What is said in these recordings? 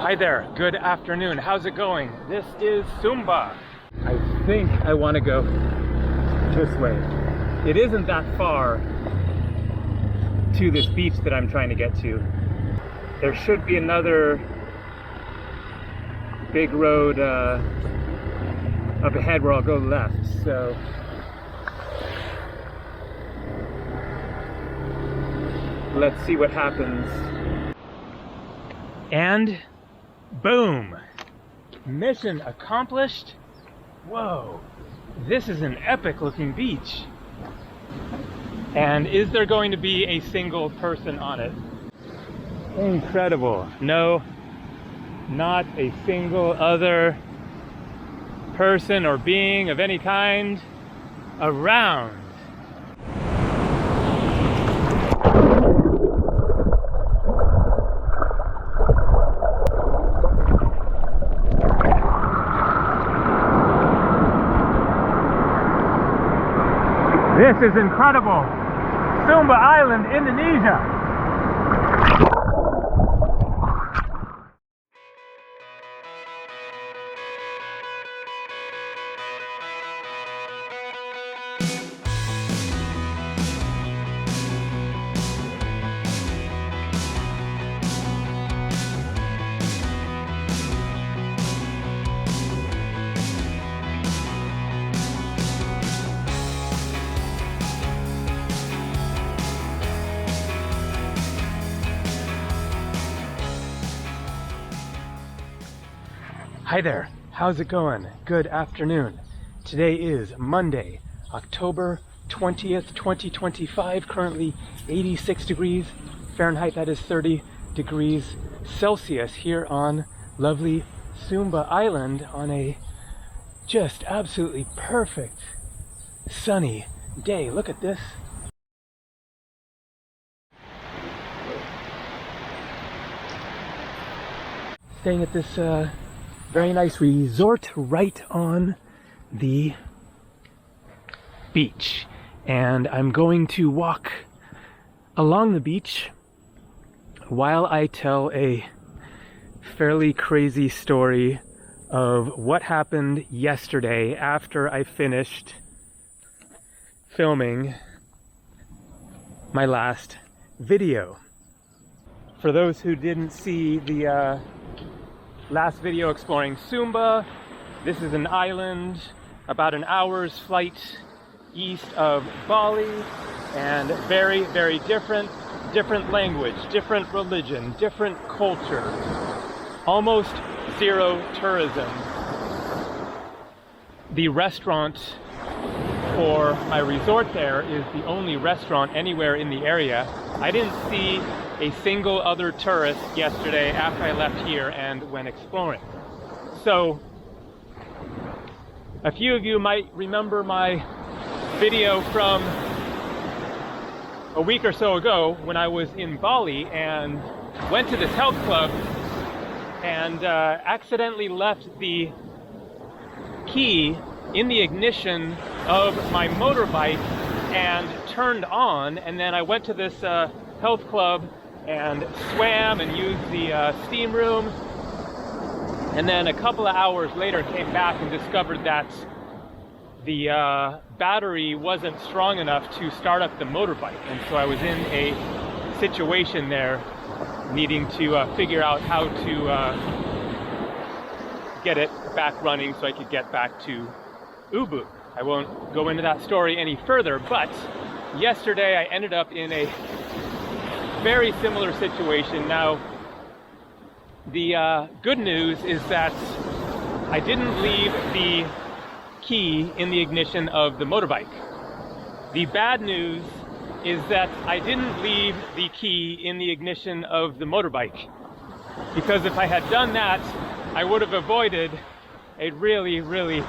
Hi there, good afternoon. How's it going? This is Sumba. I think I want to go this way. It isn't that far to this beach that I'm trying to get to. There should be another big road up ahead where I'll go left, so let's see what happens. And boom! Mission accomplished. Whoa, this is an epic looking beach. And is there going to be a single person on it? Incredible. No, not a single other person or being of any kind around. This is incredible. Sumba Island, Indonesia. Hi there, how's it going? Good afternoon. Today is Monday, October 20th, 2025, currently 86 degrees Fahrenheit, that is 30 degrees Celsius here on lovely Sumba Island on a just absolutely perfect sunny day. Look at this. Staying at this very nice resort right on the beach, and I'm going to walk along the beach while I tell a fairly crazy story of what happened yesterday after I finished filming my last video. For those who didn't see the last video exploring Sumba, this is an island about an hour's flight east of Bali, and very, very different language, different religion, different culture, almost zero tourism. The restaurant for my resort there is the only restaurant anywhere in the area. I didn't see a single other tourist yesterday after I left here and went exploring. So a few of you might remember my video from a week or so ago when I was in Bali and went to this health club and accidentally left the key in the ignition of my motorbike and turned on, and then I went to this health club and swam and used the steam room, and then a couple of hours later came back and discovered that the battery wasn't strong enough to start up the motorbike, and so I was in a situation there needing to figure out how to get it back running so I could get back to Ubud. I won't go into that story any further, but yesterday I ended up in a very similar situation. Now, the good news is that I didn't leave the key in the ignition of the motorbike. The bad news is that I didn't leave the key in the ignition of the motorbike, because if I had done that, I would have avoided a really, really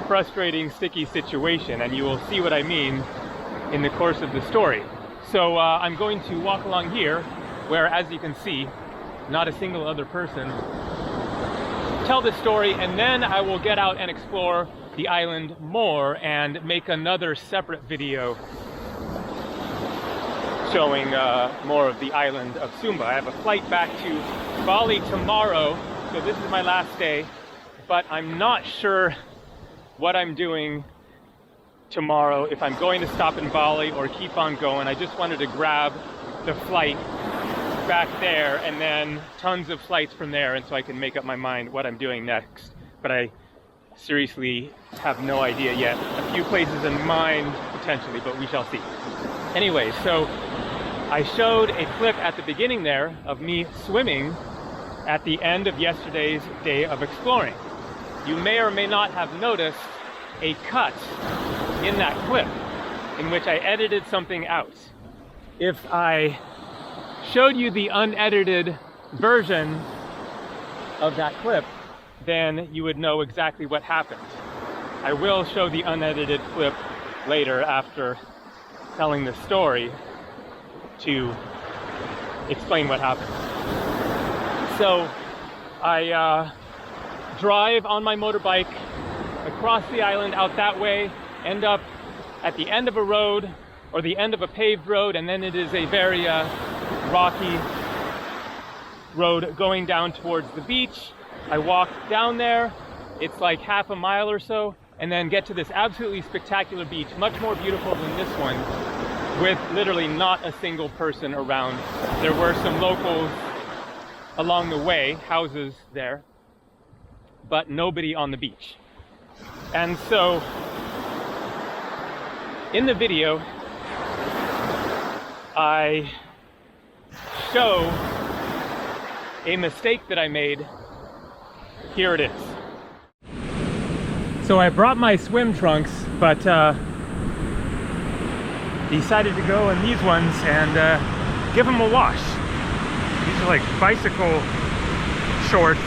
frustrating, sticky situation, and you will see what I mean in the course of the story. So I'm going to walk along here where, as you can see, not a single other person, tell this story, and then I will get out and explore the island more and make another separate video showing more of the island of Sumba. I have a flight back to Bali tomorrow, so this is my last day, but I'm not sure what I'm doing tomorrow, if I'm going to stop in Bali or keep on going. I just wanted to grab the flight back there and then tons of flights from there, and so I can make up my mind what I'm doing next. But I seriously have no idea yet. A few places in mind potentially, but we shall see. Anyway, so I showed a clip at the beginning there of me swimming at the end of yesterday's day of exploring. You may or may not have noticed a cut in that clip in which I edited something out. If I showed you the unedited version of that clip, then you would know exactly what happened. I will show the unedited clip later after telling the story to explain what happened. So I drive on my motorbike across the island out that way, end up at the end of a road or the end of a paved road, and then it is a very rocky road going down towards the beach. I walk down there, it's like half a mile or so, and then get to this absolutely spectacular beach, much more beautiful than this one, with literally not a single person around. There were some locals along the way, houses there, but nobody on the beach. And so in the video, I show a mistake that I made. Here it is. So I brought my swim trunks, but decided to go in these ones and give them a wash. These are like bicycle shorts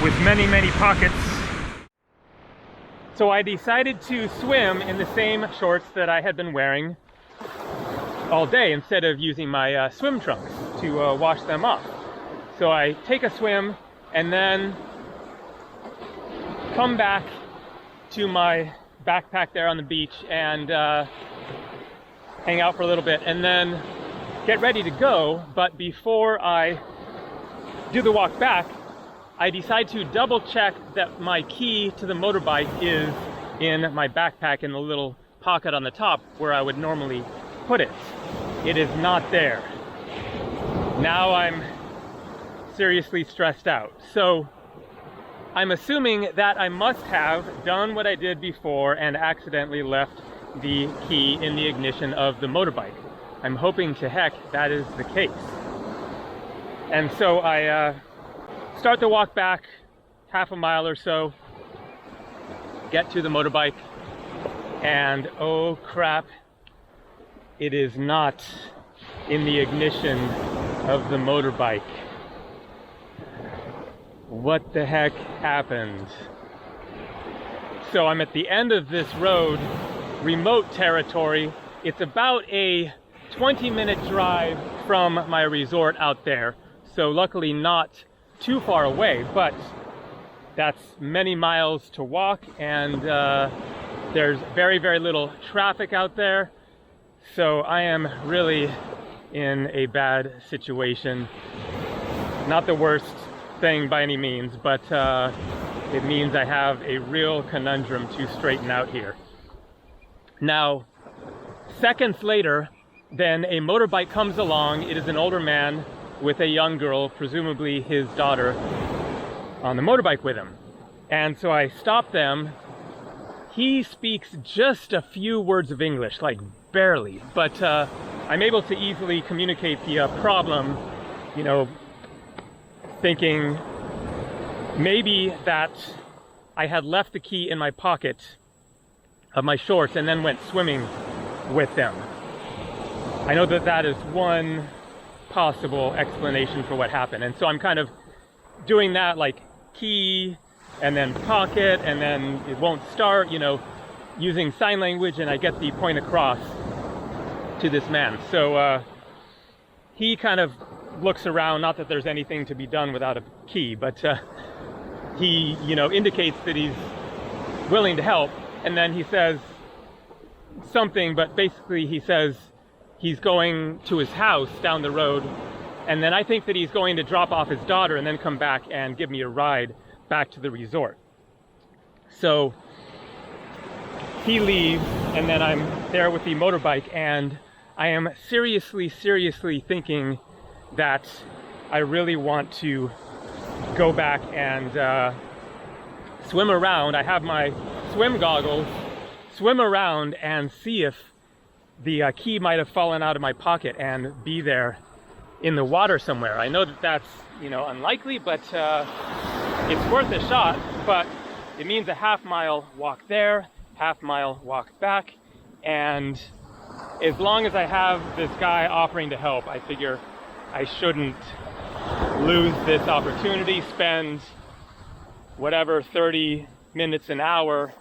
with many, many pockets. So I decided to swim in the same shorts that I had been wearing all day instead of using my swim trunks to wash them off. So I take a swim and then come back to my backpack there on the beach and hang out for a little bit and then get ready to go. But before I do the walk back, I decide to double check that my key to the motorbike is in my backpack in the little pocket on the top where I would normally put it. It is not there. Now I'm seriously stressed out. So I'm assuming that I must have done what I did before and accidentally left the key in the ignition of the motorbike. I'm hoping to heck that is the case. And so I start the walk back half a mile or so, get to the motorbike, and oh crap, it is not in the ignition of the motorbike. What the heck happened? So I'm at the end of this road, remote territory. It's about a 20-minute drive from my resort out there. So luckily not too far away, but that's many miles to walk, and there's very, very little traffic out there. So I am really in a bad situation. Not the worst thing by any means, but it means I have a real conundrum to straighten out here. Now, seconds later, then a motorbike comes along. It is an older man with a young girl, presumably his daughter, on the motorbike with him. And so I stop them. He speaks just a few words of English, like barely, but I'm able to easily communicate the problem, you know, thinking maybe that I had left the key in my pocket of my shorts and then went swimming with them. I know that that is one possible explanation for what happened, and so I'm kind of doing that, like key and then pocket, and then it won't start, you know, using sign language, and I get the point across to this man. So he kind of looks around, not that there's anything to be done without a key, but he, you know, indicates that he's willing to help, and then he says something, but basically he says he's going to his house down the road And then I think that he's going to drop off his daughter and then come back and give me a ride back to the resort. So he leaves, and then I'm there with the motorbike, and I am seriously thinking that I really want to go back and swim around. I have my swim goggles, swim around and see if the key might have fallen out of my pocket and be there in the water somewhere. I know that that's, you know, unlikely, but it's worth a shot. But it means a half-mile walk there, half-mile walk back, and as long as I have this guy offering to help, I figure I shouldn't lose this opportunity, spend whatever 30 minutes, an hour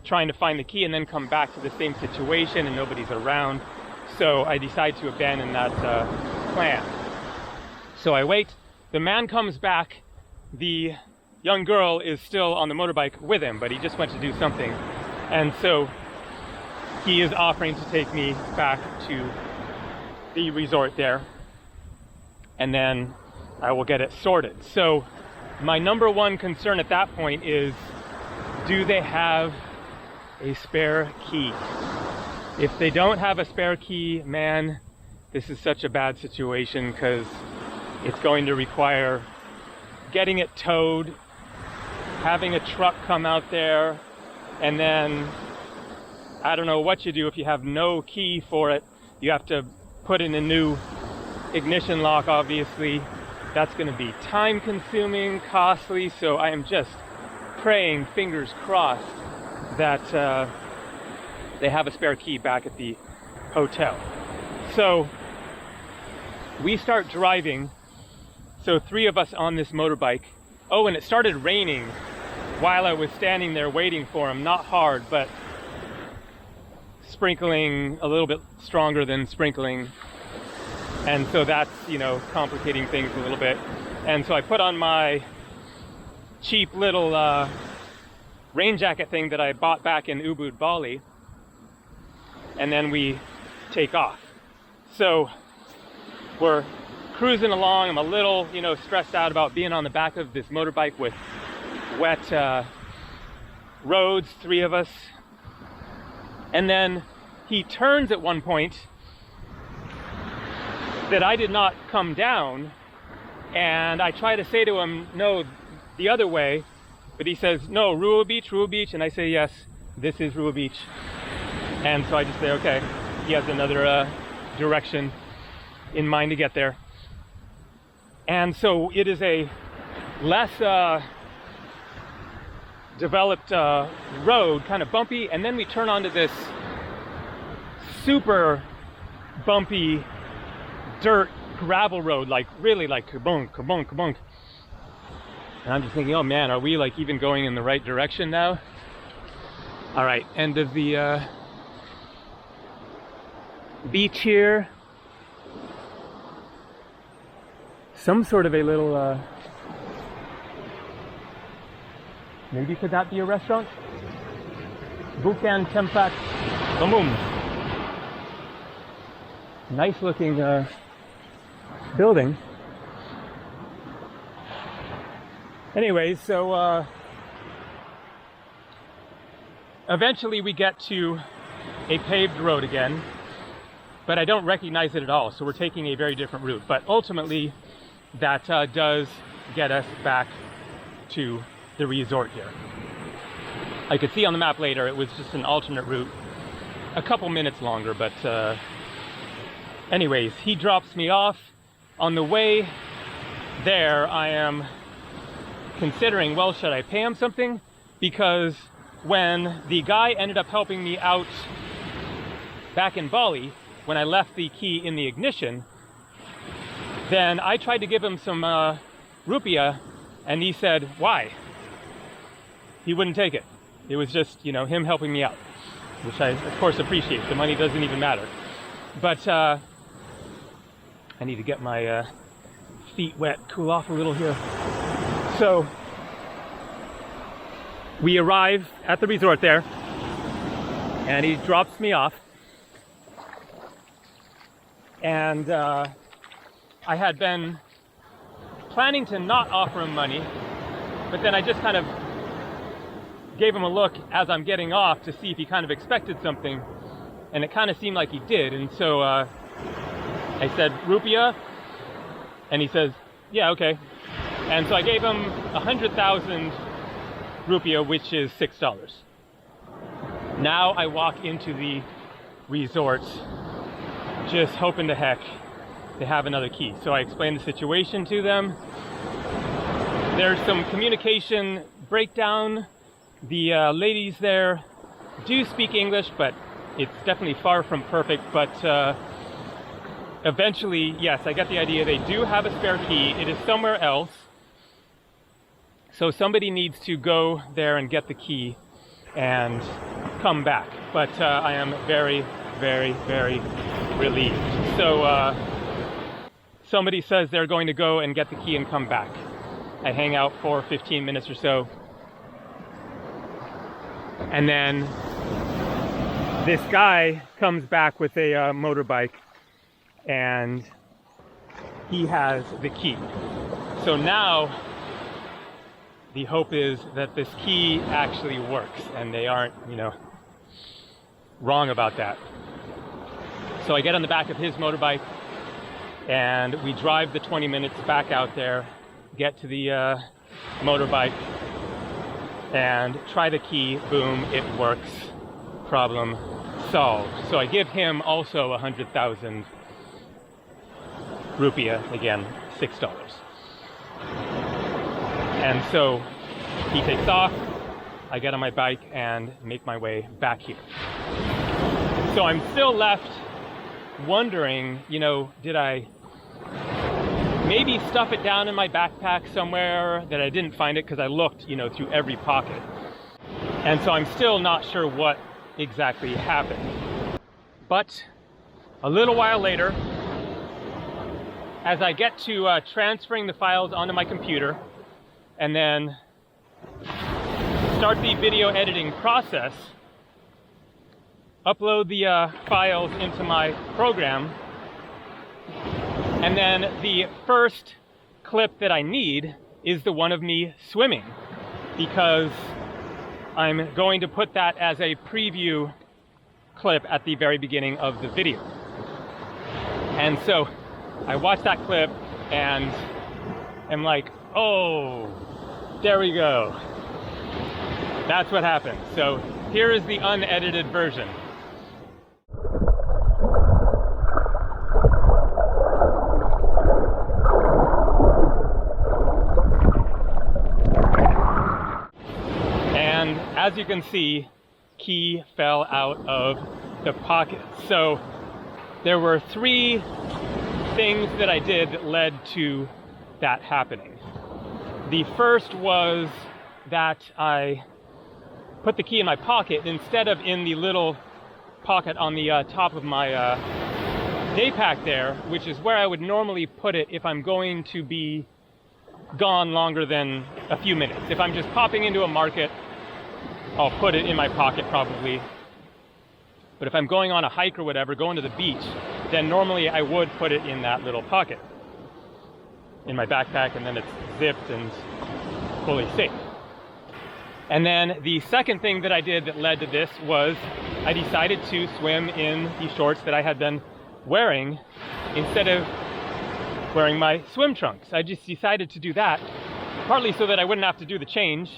trying to find the key and then come back to the same situation and nobody's around. So I decide to abandon that plan. So I wait. The man comes back. The young girl is still on the motorbike with him, but he just went to do something. And so he is offering to take me back to the resort there, and then I will get it sorted. So my number one concern at that point is, do they have a spare key? If they don't have a spare key, man, this is such a bad situation, because it's going to require getting it towed, having a truck come out there, and then I don't know what you do if you have no key for it. You have to put in a new ignition lock, obviously. That's going to be time consuming, costly, so I am just praying, fingers crossed, that they have a spare key back at the hotel. So we start driving, so 3 of us on this motorbike. Oh, and it started raining while I was standing there waiting for him. Not hard, but sprinkling a little bit stronger than sprinkling. And so that's, you know, complicating things a little bit. And so I put on my cheap little rain jacket thing that I bought back in Ubud, Bali. And then we take off. So we're cruising along. I'm a little, you know, stressed out about being on the back of this motorbike with wet roads, 3 of us. And then he turns at one point that I did not come down, and I try to say to him, no, the other way, but he says, no, Rua Beach, and I say, yes, this is Rua Beach. And so I just say, okay, he has another direction in mind to get there. And so it is a less developed road, kind of bumpy, and then we turn onto this super bumpy dirt gravel road, like really like kabunk, kabunk, kabunk. And I'm just thinking, oh man, are we like even going in the right direction now? All right, end of the beach here. Some sort of a little maybe could that be a restaurant? Bukan Tempat Umum. Nice looking building. Anyways, so eventually we get to a paved road again, but I don't recognize it at all, so we're taking a very different route. But ultimately, that does get us back to the resort here. I could see on the map later it was just an alternate route, a couple minutes longer, but anyways, he drops me off. On the way there, I am considering, well, should I pay him something? Because when the guy ended up helping me out back in Bali, when I left the key in the ignition, then I tried to give him some rupiah, and he said, why? He wouldn't take it. It was just, you know, him helping me out, which I, of course, appreciate. The money doesn't even matter. But I need to get my feet wet, cool off a little here. So we arrive at the resort there, and he drops me off. And I had been planning to not offer him money, but then I just kind of gave him a look as I'm getting off to see if he kind of expected something, and it kind of seemed like he did. And so I said, "Rupiah?" And he says, "Yeah, okay." And so I gave him 100,000 rupiah, which is $6. Now I walk into the resort just hoping to heck they have another key. So I explained the situation to them. There's some communication breakdown. The ladies there do speak English, but it's definitely far from perfect. But eventually, yes, I get the idea. They do have a spare key. It is somewhere else. So somebody needs to go there and get the key and come back. But I am very, very, very relieved. So somebody says they're going to go and get the key and come back. I hang out for 15 minutes or so. And then this guy comes back with a motorbike, and he has the key. So now the hope is that this key actually works and they aren't, wrong about that. So I get on the back of his motorbike and we drive the 20 minutes back out there, get to the motorbike and try the key. Boom, it works. Problem solved. So I give him also 100,000 rupiah, again, $6. And so he takes off, I get on my bike and make my way back here. So I'm still left wondering, did I maybe stuff it down in my backpack somewhere that I didn't find it, because I looked, through every pocket. And so I'm still not sure what exactly happened. But a little while later, as I get to transferring the files onto my computer and then start the video editing process, upload the files into my program, and then the first clip that I need is the one of me swimming, because I'm going to put that as a preview clip at the very beginning of the video. And so I watch that clip and I'm like, oh, there we go. That's what happened. So here is the unedited version. And as you can see, key fell out of the pocket. So there were three things that I did that led to that happening. The first was that I put the key in my pocket instead of in the little pocket on the top of my day pack there, which is where I would normally put it if I'm going to be gone longer than a few minutes. If I'm just popping into a market, I'll put it in my pocket probably. But if I'm going on a hike or whatever, going to the beach, then normally I would put it in that little pocket in my backpack, and then it's zipped and fully safe. And then the second thing that I did that led to this was I decided to swim in the shorts that I had been wearing instead of wearing my swim trunks. I just decided to do that, partly so that I wouldn't have to do the change,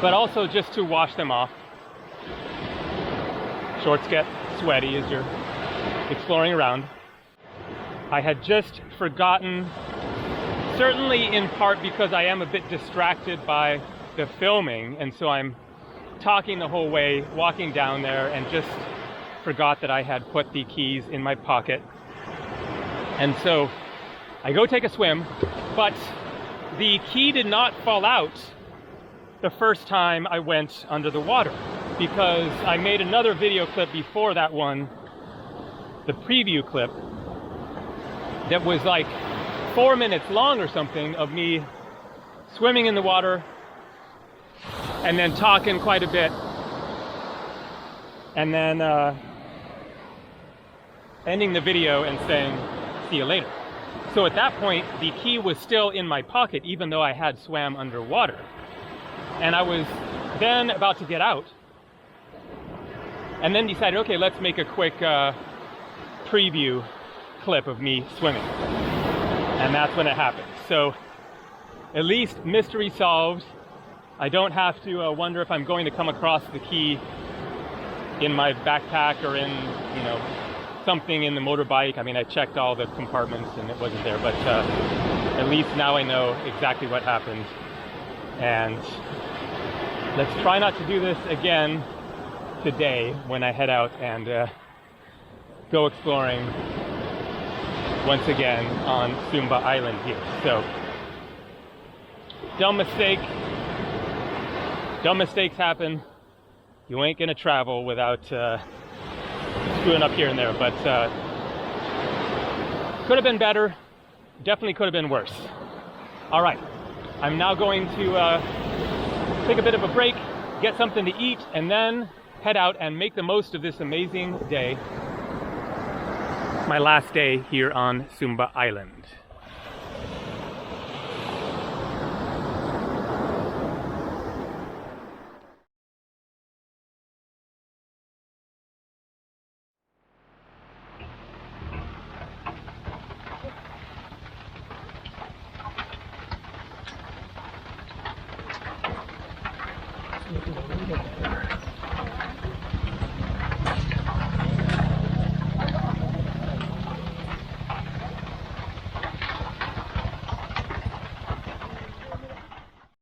but also just to wash them off. Shorts get sweaty as you're exploring around. I had just forgotten, certainly in part because I am a bit distracted by the filming, and so I'm talking the whole way, walking down there, and just forgot that I had put the keys in my pocket. And so I go take a swim, but the key did not fall out the first time I went under the water, because I made another video clip before that one, the preview clip, that was like 4 minutes long or something of me swimming in the water and then talking quite a bit, and then ending the video and saying, see you later. So at that point, the key was still in my pocket, even though I had swam underwater. And I was then about to get out, and then decided, okay, let's make a quick preview clip of me swimming. And that's when it happened. So at least mystery solved. I don't have to wonder if I'm going to come across the key in my backpack or in, you know, something in the motorbike. I mean, I checked all the compartments and it wasn't there, but at least now I know exactly what happened. And let's try not to do this again today when I head out and go exploring once again on Sumba Island here. So, dumb mistake. Dumb mistakes happen. You ain't gonna travel without screwing up here and there, but could have been better. Definitely could have been worse. All right, I'm now going to take a bit of a break, get something to eat, and then head out and make the most of this amazing day. My last day here on Sumba Island.